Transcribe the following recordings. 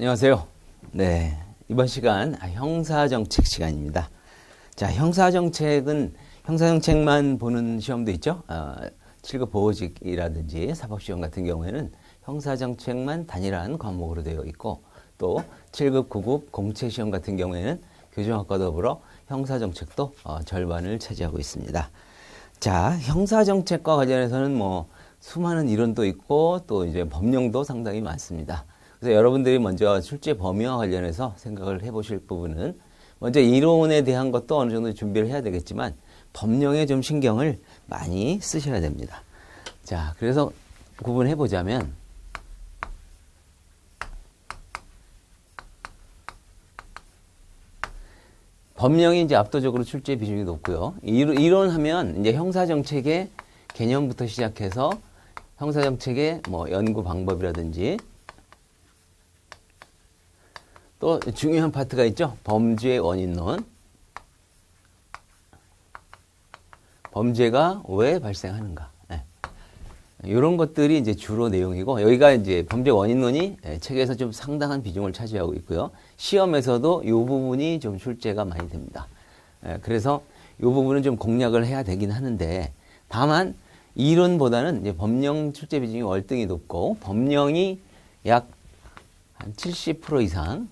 안녕하세요. 네, 이번 시간 형사정책 시간입니다. 자, 형사정책만 보는 시험도 있죠. 7급 보호직이라든지 사법시험 같은 경우에는 형사정책만 단일한 과목으로 되어 있고, 또 7급, 9급 공채시험 같은 경우에는 교정학과 더불어 형사정책도 절반을 차지하고 있습니다. 자, 형사정책과 관련해서는 수많은 이론도 있고 또 이제 법령도 상당히 많습니다. 그래서 여러분들이 먼저 출제 범위와 관련해서 생각을 해보실 부분은 먼저 이론에 대한 것도 어느 정도 준비를 해야 되겠지만 법령에 좀 신경을 많이 쓰셔야 됩니다. 자, 그래서 구분해 보자면 법령이 이제 압도적으로 출제 비중이 높고요. 이론하면 이제 형사정책의 개념부터 시작해서 형사정책의 연구 방법이라든지 또 중요한 파트가 있죠. 범죄 원인론. 범죄가 왜 발생하는가. 네. 이런 것들이 이제 주로 내용이고, 여기가 이제 범죄 원인론이 책에서 좀 상당한 비중을 차지하고 있고요. 시험에서도 이 부분이 좀 출제가 많이 됩니다. 그래서 이 부분은 좀 공략을 해야 되긴 하는데, 다만 이론보다는 이제 법령 출제 비중이 월등히 높고, 법령이 약 한 70% 이상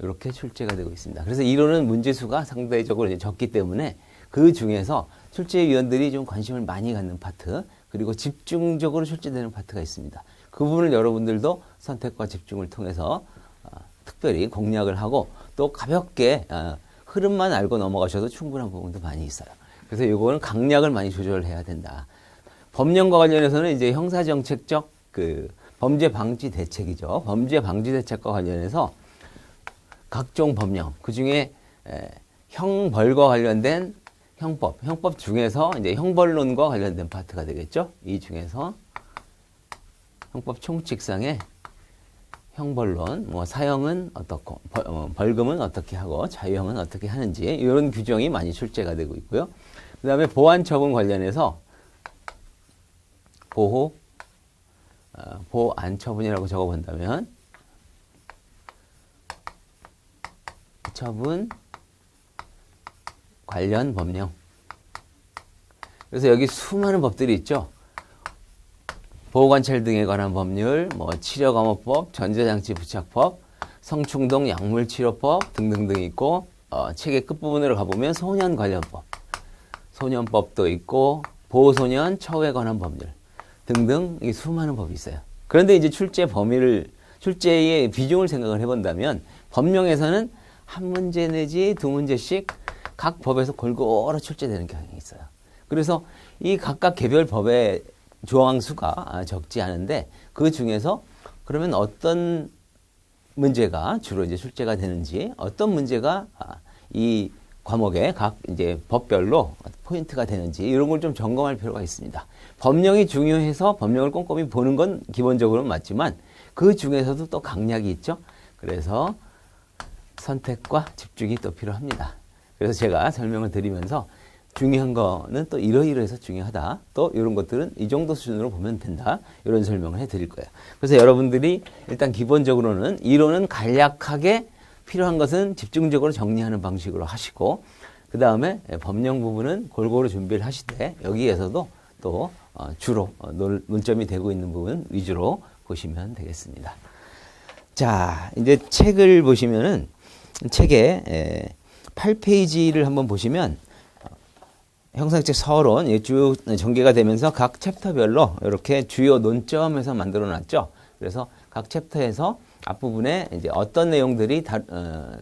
이렇게 출제가 되고 있습니다. 그래서 이론은 문제수가 상대적으로 이제 적기 때문에 그 중에서 출제위원들이 좀 관심을 많이 갖는 파트, 그리고 집중적으로 출제되는 파트가 있습니다. 그 부분을 여러분들도 선택과 집중을 통해서 특별히 공략을 하고 또 가볍게 흐름만 알고 넘어가셔도 충분한 부분도 많이 있어요. 그래서 이거는 강약을 많이 조절해야 된다. 법령과 관련해서는 이제 형사정책적 범죄 방지 대책이죠. 범죄 방지 대책과 관련해서 각종 법령, 그 중에 형벌과 관련된 형법 중에서 이제 형벌론과 관련된 파트가 되겠죠. 이 중에서 형법 총칙상의 형벌론, 사형은 어떻고, 벌금은 어떻게 하고, 자유형은 어떻게 하는지, 이런 규정이 많이 출제가 되고 있고요. 그 다음에 보안처분 관련해서 보안처분이라고 적어본다면, 처분 관련 법령. 그래서 여기 수많은 법들이 있죠. 보호관찰 등에 관한 법률, 치료감호법, 전자장치 부착법, 성충동 약물치료법 등등등 있고, 책의 끝부분으로 가보면 소년 관련법, 소년법도 있고, 보호소년 처우에 관한 법률 등등 이 수많은 법이 있어요. 그런데 이제 출제의 비중을 생각을 해본다면 법령에서는 한 문제 내지 두 문제씩 각 법에서 골고루 출제되는 경향이 있어요. 그래서 이 각각 개별 법의 조항 수가 적지 않은데 그 중에서 그러면 어떤 문제가 주로 이제 출제가 되는지, 어떤 문제가 이 과목의 각 이제 법별로 포인트가 되는지 이런 걸 좀 점검할 필요가 있습니다. 법령이 중요해서 법령을 꼼꼼히 보는 건 기본적으로는 맞지만 그 중에서도 또 강약이 있죠. 그래서 선택과 집중이 또 필요합니다. 그래서 제가 설명을 드리면서 중요한 거는 또 이러이러해서 중요하다. 또 이런 것들은 이 정도 수준으로 보면 된다. 이런 설명을 해드릴 거예요. 그래서 여러분들이 일단 기본적으로는 이론은 간략하게 필요한 것은 집중적으로 정리하는 방식으로 하시고, 그 다음에 법령 부분은 골고루 준비를 하시되 여기에서도 또 주로 논점이 되고 있는 부분 위주로 보시면 되겠습니다. 자, 이제 책을 보시면은 책의 8페이지를 한번 보시면 형사정책 서론 쭉 전개가 되면서 각 챕터별로 이렇게 주요 논점에서 만들어 놨죠. 그래서 각 챕터에서 앞부분에 이제 어떤 내용들이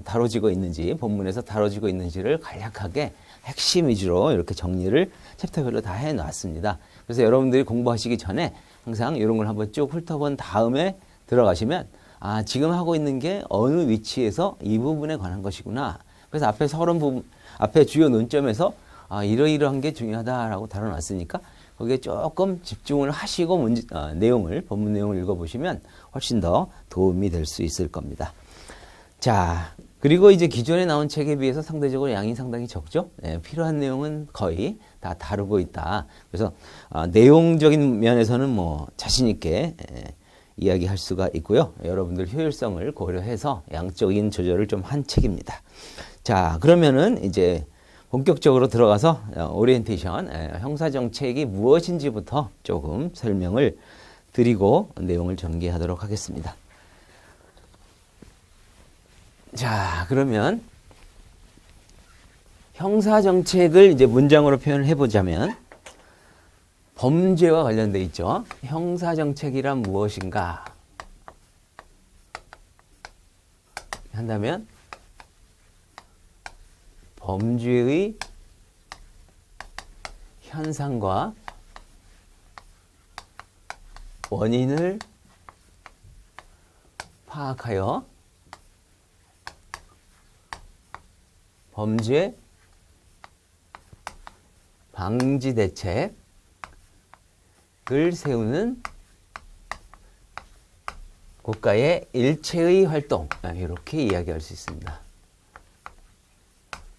다뤄지고 있는지, 본문에서 다뤄지고 있는지를 간략하게 핵심 위주로 이렇게 정리를 챕터별로 다 해 놨습니다. 그래서 여러분들이 공부하시기 전에 항상 이런 걸 한번 쭉 훑어본 다음에 들어가시면 지금 하고 있는 게 어느 위치에서 이 부분에 관한 것이구나. 그래서 앞에 서론 부분, 앞에 주요 논점에서 이러이러한 게 중요하다라고 다뤄놨으니까 거기에 조금 집중을 하시고 본문 내용을 읽어보시면 훨씬 더 도움이 될 수 있을 겁니다. 자, 그리고 이제 기존에 나온 책에 비해서 상대적으로 양이 상당히 적죠. 필요한 내용은 거의 다 다루고 있다. 그래서 내용적인 면에서는 자신 있게 이야기할 수가 있고요. 여러분들 효율성을 고려해서 양적인 조절을 좀 한 책입니다. 자, 그러면은 이제 본격적으로 들어가서 오리엔테이션, 형사정책이 무엇인지부터 조금 설명을 드리고 내용을 전개하도록 하겠습니다. 자, 그러면 형사정책을 이제 문장으로 표현을 해보자면 범죄와 관련돼 있죠. 형사정책이란 무엇인가 한다면 범죄의 현상과 원인을 파악하여 범죄 방지 대책을 세우는 국가의 일체의 활동, 이렇게 이야기할 수 있습니다.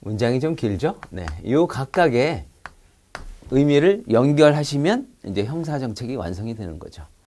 문장이 좀 길죠? 네, 요 각각의 의미를 연결하시면 이제 형사정책이 완성이 되는 거죠.